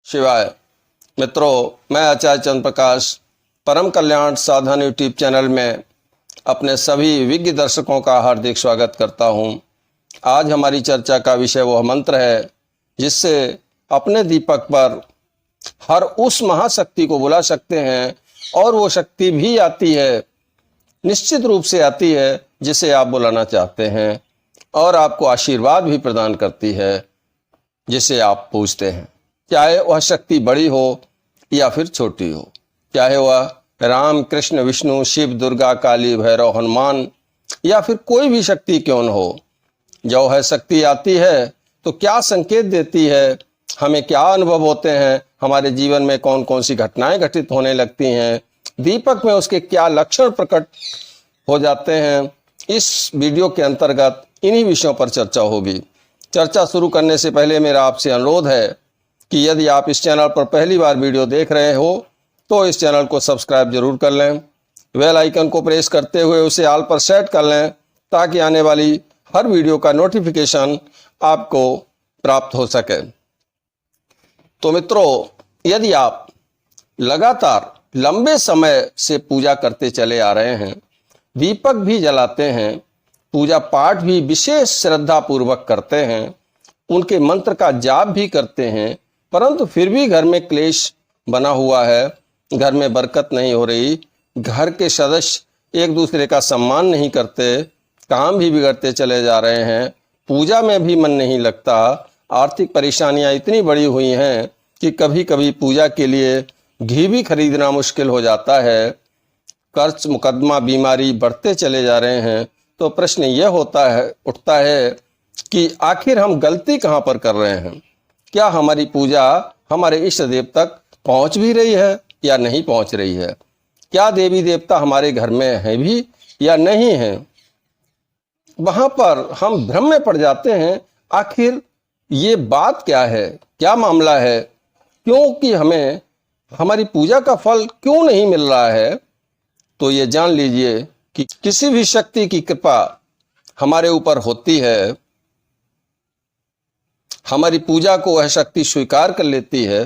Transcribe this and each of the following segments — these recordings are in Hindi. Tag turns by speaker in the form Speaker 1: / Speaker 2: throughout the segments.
Speaker 1: शिवाय। मित्रों, मैं आचार्य चंद्र प्रकाश परम कल्याण साधन यूट्यूब चैनल में अपने सभी विज्ञ दर्शकों का हार्दिक स्वागत करता हूं। आज हमारी चर्चा का विषय वह मंत्र है जिससे अपने दीपक पर हर उस महाशक्ति को बुला सकते हैं और वो शक्ति भी आती है, निश्चित रूप से आती है जिसे आप बुलाना चाहते हैं और आपको आशीर्वाद भी प्रदान करती है जिसे आप पूजते हैं। चाहे वह शक्ति बड़ी हो या फिर छोटी हो, चाहे वह राम कृष्ण विष्णु शिव दुर्गा काली भैरव हनुमान या फिर कोई भी शक्ति क्यों न हो, जो वह शक्ति आती है तो क्या संकेत देती है, हमें क्या अनुभव होते हैं, हमारे जीवन में कौन कौन सी घटनाएं घटित होने लगती हैं, दीपक में उसके क्या लक्षण प्रकट हो जाते हैं। इस वीडियो के अंतर्गत इन्हीं विषयों पर चर्चा होगी। चर्चा शुरू करने से पहले मेरा आपसे अनुरोध है कि यदि आप इस चैनल पर पहली बार वीडियो देख रहे हो तो इस चैनल को सब्सक्राइब जरूर कर लें, बेल आइकन को प्रेस करते हुए उसे ऑल पर सेट कर लें ताकि आने वाली हर वीडियो का नोटिफिकेशन आपको प्राप्त हो सके। तो मित्रों, यदि आप लगातार लंबे समय से पूजा करते चले आ रहे हैं, दीपक भी जलाते हैं, पूजा पाठ भी विशेष श्रद्धा पूर्वक करते हैं, उनके मंत्र का जाप भी करते हैं, परंतु फिर भी घर में क्लेश बना हुआ है, घर में बरकत नहीं हो रही, घर के सदस्य एक दूसरे का सम्मान नहीं करते, काम भी बिगड़ते चले जा रहे हैं, पूजा में भी मन नहीं लगता, आर्थिक परेशानियां इतनी बड़ी हुई हैं कि कभी कभी पूजा के लिए घी भी खरीदना मुश्किल हो जाता है, कर्ज मुकदमा बीमारी बढ़ते चले जा रहे हैं। तो प्रश्न यह उठता है कि आखिर हम गलती कहाँ पर कर रहे हैं? क्या हमारी पूजा हमारे इष्ट देव तक पहुँच भी रही है या नहीं पहुँच रही है? क्या देवी देवता हमारे घर में हैं भी या नहीं हैं? वहाँ पर हम भ्रम में पड़ जाते हैं, आखिर ये बात क्या है, क्या मामला है, क्योंकि हमें हमारी पूजा का फल क्यों नहीं मिल रहा है? तो ये जान लीजिए कि किसी भी शक्ति की कृपा हमारे ऊपर होती है, हमारी पूजा को वह शक्ति स्वीकार कर लेती है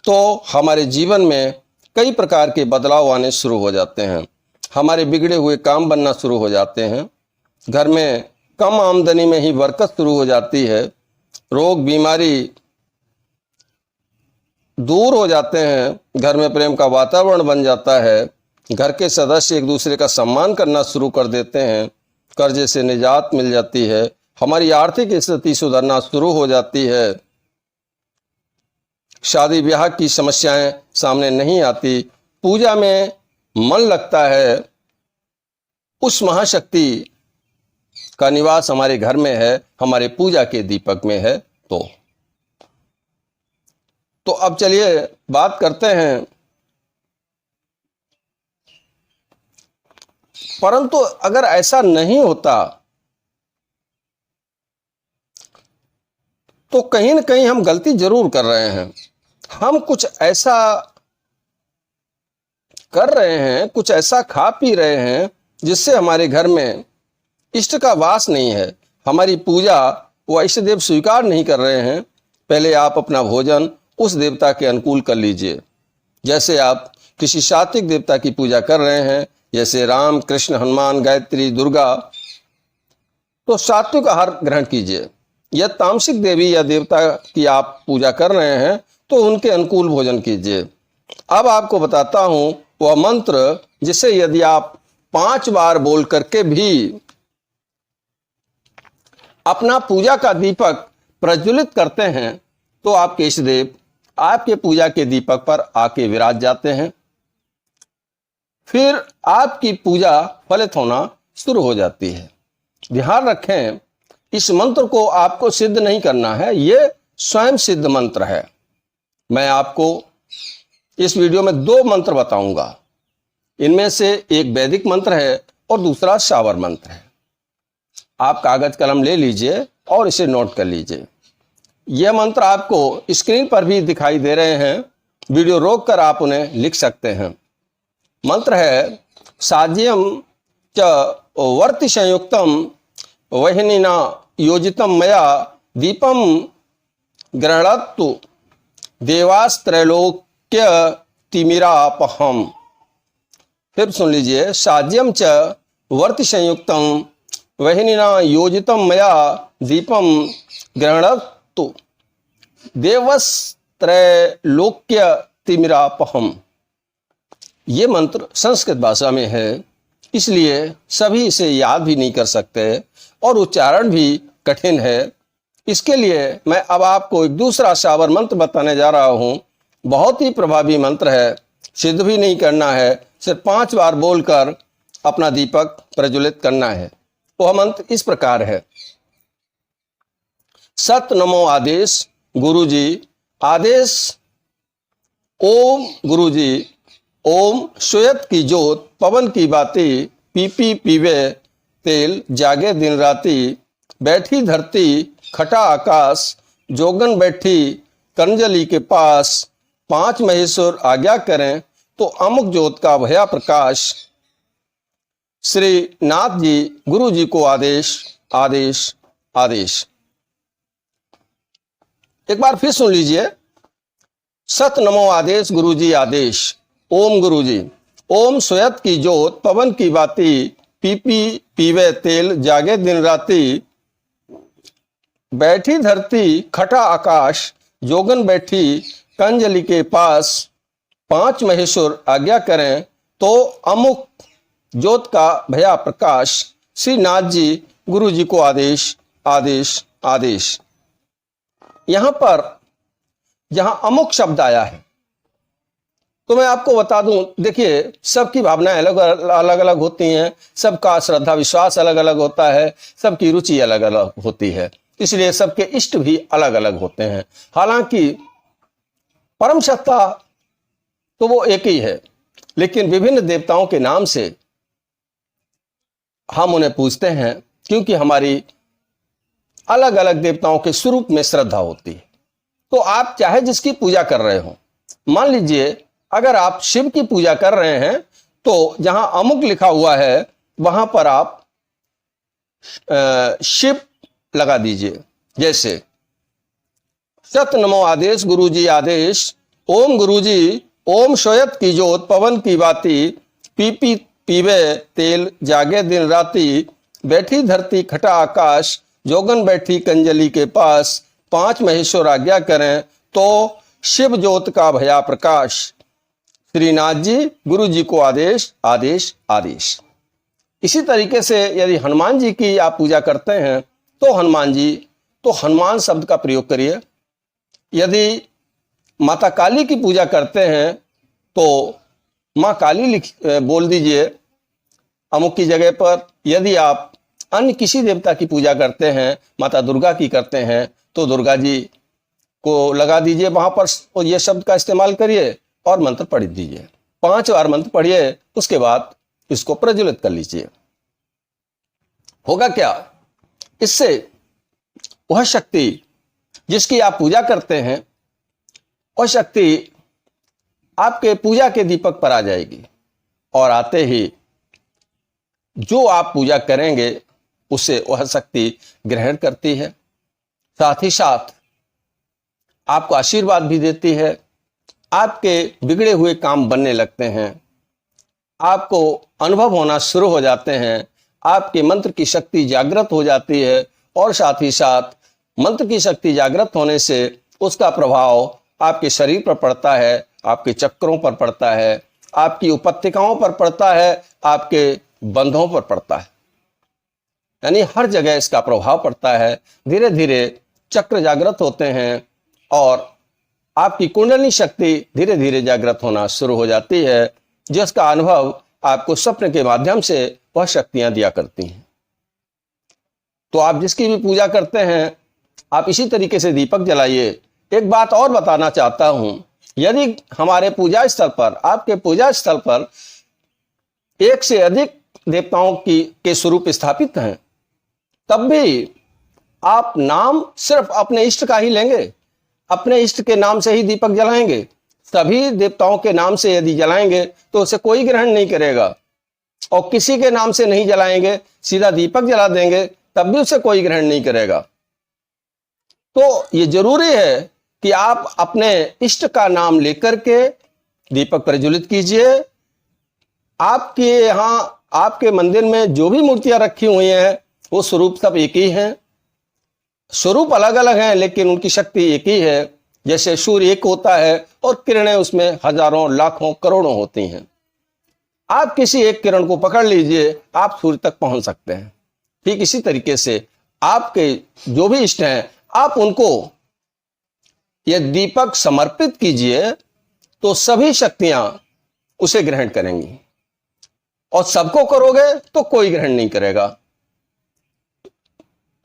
Speaker 1: तो हमारे जीवन में कई प्रकार के बदलाव आने शुरू हो जाते हैं, हमारे बिगड़े हुए काम बनना शुरू हो जाते हैं, घर में कम आमदनी में ही बरकत शुरू हो जाती है, रोग बीमारी दूर हो जाते हैं, घर में प्रेम का वातावरण बन जाता है, घर के सदस्य एक दूसरे का सम्मान करना शुरू कर देते हैं, कर्जे से निजात मिल जाती है, हमारी आर्थिक स्थिति सुधरना शुरू हो जाती है, शादी ब्याह की समस्याएं सामने नहीं आती, पूजा में मन लगता है, उस महाशक्ति का निवास हमारे घर में है, हमारे पूजा के दीपक में है। तो अब चलिए बात करते हैं। परंतु अगर ऐसा नहीं होता तो कहीं न कहीं हम गलती जरूर कर रहे हैं। हम कुछ ऐसा कर रहे हैं, कुछ ऐसा खा पी रहे हैं जिससे हमारे घर में इष्ट का वास नहीं है, हमारी पूजा व इष्ट देव स्वीकार नहीं कर रहे हैं। पहले आप अपना भोजन उस देवता के अनुकूल कर लीजिए। जैसे आप किसी सात्विक देवता की पूजा कर रहे हैं, जैसे राम कृष्ण हनुमान गायत्री दुर्गा, तो सात्विक आहार ग्रहण कीजिए। या तामसिक देवी या देवता की आप पूजा कर रहे हैं तो उनके अनुकूल भोजन कीजिए। अब आपको बताता हूं वह मंत्र जिसे यदि आप 5 बार बोल करके भी अपना पूजा का दीपक प्रज्वलित करते हैं तो आपके इष्ट देव आपके पूजा के दीपक पर आके विराज जाते हैं, फिर आपकी पूजा फलित होना शुरू हो जाती है। ध्यान रखें, इस मंत्र को आपको सिद्ध नहीं करना है, ये स्वयं सिद्ध मंत्र है। मैं आपको इस वीडियो में 2 मंत्र बताऊंगा, इनमें से एक वैदिक मंत्र है और दूसरा शावर मंत्र है। आप कागज कलम ले लीजिए और इसे नोट कर लीजिए। यह मंत्र आपको स्क्रीन पर भी दिखाई दे रहे हैं, वीडियो रोक कर आप उन्हें लिख सकते हैं। मंत्र है साज्यम च वर्ति संयुक्तम वहिनीना योजितम मया दीपम गृह्णातु देवास्त्रैलोक्य तिमिरापहम। फिर सुन लीजिए, साज्यम च वर्ति संयुक्तम वहिनिना योजितम मया दीपम ग्रहणतु देवस्त्रैलोक्य तिमिरापहम। ये मंत्र संस्कृत भाषा में है, इसलिए सभी इसे याद भी नहीं कर सकते और उच्चारण भी कठिन है। इसके लिए मैं अब आपको एक दूसरा शावर मंत्र बताने जा रहा हूँ। बहुत ही प्रभावी मंत्र है, सिद्ध भी नहीं करना है, सिर्फ 5 बार बोलकर अपना दीपक प्रज्वलित करना है। वह मंत्र इस प्रकार है। सत नमो आदेश गुरुजी आदेश। ओम गुरुजी ओम श्वेत की जोत पवन की बाती पीपी पीवे तेल जागे दिन राती बैठी धरती खटा आकाश जोगन बैठी करंजली के पास 5 महेश्वर आज्ञा करें तो अमुक ज्योत का भया प्रकाश। श्री नाथ जी गुरु जी को आदेश आदेश आदेश। एक बार फिर सुन लीजिए। सत नमो आदेश गुरु जी आदेश। ओम गुरु जी ओम श्वेत की जोत पवन की बाती पीपी पीवे तेल जागे दिन राती बैठी धरती खटा आकाश जोगन बैठी कंजली के पास 5 महेश्वर आज्ञा करें तो अमुक ज्योत का भया प्रकाश। श्री नाथ जी गुरु जी को आदेश आदेश आदेश। यहां पर जहां अमुक शब्द आया है तो मैं आपको बता दूं, देखिए सबकी भावनाएं अलग अलग होती हैं, सबका श्रद्धा विश्वास अलग अलग होता है, सबकी रुचि अलग अलग होती है, इसलिए सबके इष्ट भी अलग अलग होते हैं। हालांकि परम सत्ता तो वो एक ही है, लेकिन विभिन्न देवताओं के नाम से हम उन्हें पूजते हैं क्योंकि हमारी अलग अलग देवताओं के स्वरूप में श्रद्धा होती है। तो आप चाहे जिसकी पूजा कर रहे हो, मान लीजिए अगर आप शिव की पूजा कर रहे हैं तो जहां अमुक लिखा हुआ है वहां पर आप शिव लगा दीजिए। जैसे सत नमो आदेश गुरुजी आदेश। ओम गुरुजी ओम श्वेत की जोत पवन की बाती पीपी पीवे तेल जागे दिन राती बैठी धरती खटा आकाश जोगन बैठी कंजली के पास 5 महेश्वर आज्ञा करें तो शिव ज्योत का भया प्रकाश। श्रीनाथ जी गुरु जी को आदेश आदेश आदेश। इसी तरीके से यदि हनुमान जी की आप पूजा करते हैं तो हनुमान शब्द का प्रयोग करिए। यदि माता काली की पूजा करते हैं तो माँ काली बोल दीजिए अमुक की जगह पर। यदि आप अन्य किसी देवता की पूजा करते हैं, माता दुर्गा की करते हैं, तो दुर्गा जी को लगा दीजिए वहां पर, ये शब्द का इस्तेमाल करिए और मंत्र पढ़ दीजिए। 5 बार मंत्र पढ़िए, उसके बाद इसको प्रज्वलित कर लीजिए। होगा क्या, इससे वह शक्ति जिसकी आप पूजा करते हैं वह शक्ति आपके पूजा के दीपक पर आ जाएगी और आते ही जो आप पूजा करेंगे उसे वह शक्ति ग्रहण करती है। साथ ही साथ आपको आशीर्वाद भी देती है। आपके बिगड़े हुए काम बनने लगते हैं, आपको अनुभव होना शुरू हो जाते हैं, आपके मंत्र की शक्ति जागृत हो जाती है और साथ ही साथ मंत्र की शक्ति जागृत होने से उसका प्रभाव आपके शरीर पर पड़ता है, आपके चक्रों पर पड़ता है, आपकी उपत्यकाओं पर पड़ता है, आपके बंधों पर पड़ता है, यानी हर जगह इसका प्रभाव पड़ता है। धीरे धीरे चक्र जागृत होते हैं और आपकी कुंडली शक्ति धीरे धीरे जागृत होना शुरू हो जाती है, जिसका अनुभव आपको स्वप्न के माध्यम से वह शक्तियां दिया करती हैं। तो आप जिसकी भी पूजा करते हैं आप इसी तरीके से दीपक जलाइए। एक बात और बताना चाहता हूं, यदि हमारे पूजा स्थल पर, आपके पूजा स्थल पर 1 से अधिक देवताओं के स्वरूप स्थापित हैं, तब भी आप नाम सिर्फ अपने इष्ट का ही लेंगे, अपने इष्ट के नाम से ही दीपक जलाएंगे। सभी देवताओं के नाम से यदि जलाएंगे तो उसे कोई ग्रहण नहीं करेगा, और किसी के नाम से नहीं जलाएंगे, सीधा दीपक जला देंगे, तब भी उसे कोई ग्रहण नहीं करेगा। तो ये जरूरी है कि आप अपने इष्ट का नाम लेकर के दीपक प्रज्वलित कीजिए। आपके यहाँ, आपके मंदिर में जो भी मूर्तियां रखी हुई हैं वो स्वरूप सब एक ही हैं। स्वरूप अलग अलग हैं लेकिन उनकी शक्ति एक ही है। जैसे सूर्य एक होता है और किरणें उसमें हजारों, लाखों, करोड़ों होती हैं। आप किसी एक किरण को पकड़ लीजिए, आप सूर्य तक पहुंच सकते हैं। ठीक इसी तरीके से आपके जो भी इष्ट हैं, आप उनको ये दीपक समर्पित कीजिए तो सभी शक्तियां उसे ग्रहण करेंगी, और सबको करोगे तो कोई ग्रहण नहीं करेगा।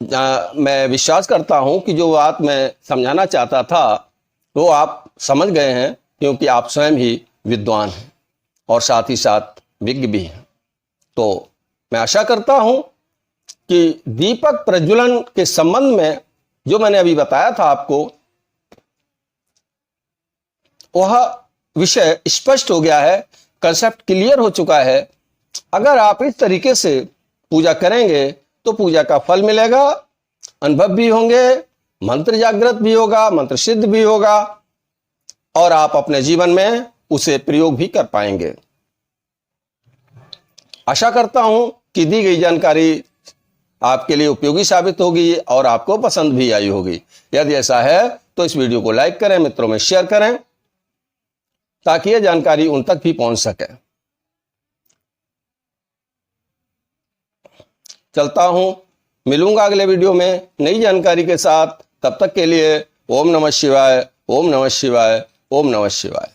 Speaker 1: मैं विश्वास करता हूं कि जो बात मैं समझाना चाहता था वो आप समझ गए हैं, क्योंकि आप स्वयं ही विद्वान हैं और साथ ही साथ विज्ञ भी हैं। तो मैं आशा करता हूं कि दीपक प्रज्वलन के संबंध में जो मैंने अभी बताया था आपको, वह विषय स्पष्ट हो गया है, कंसेप्ट क्लियर हो चुका है। अगर आप इस तरीके से पूजा करेंगे तो पूजा का फल मिलेगा, अनुभव भी होंगे, मंत्र जागृत भी होगा, मंत्र सिद्ध भी होगा, और आप अपने जीवन में उसे प्रयोग भी कर पाएंगे। आशा करता हूं कि दी गई जानकारी आपके लिए उपयोगी साबित होगी और आपको पसंद भी आई होगी। यदि ऐसा है तो इस वीडियो को लाइक करें, मित्रों में शेयर करें, ताकि यह जानकारी उन तक भी पहुंच सके। चलता हूं, मिलूंगा अगले वीडियो में नई जानकारी के साथ। तब तक के लिए ओम नमः शिवाय, ओम नमः शिवाय, ओम नमः शिवाय।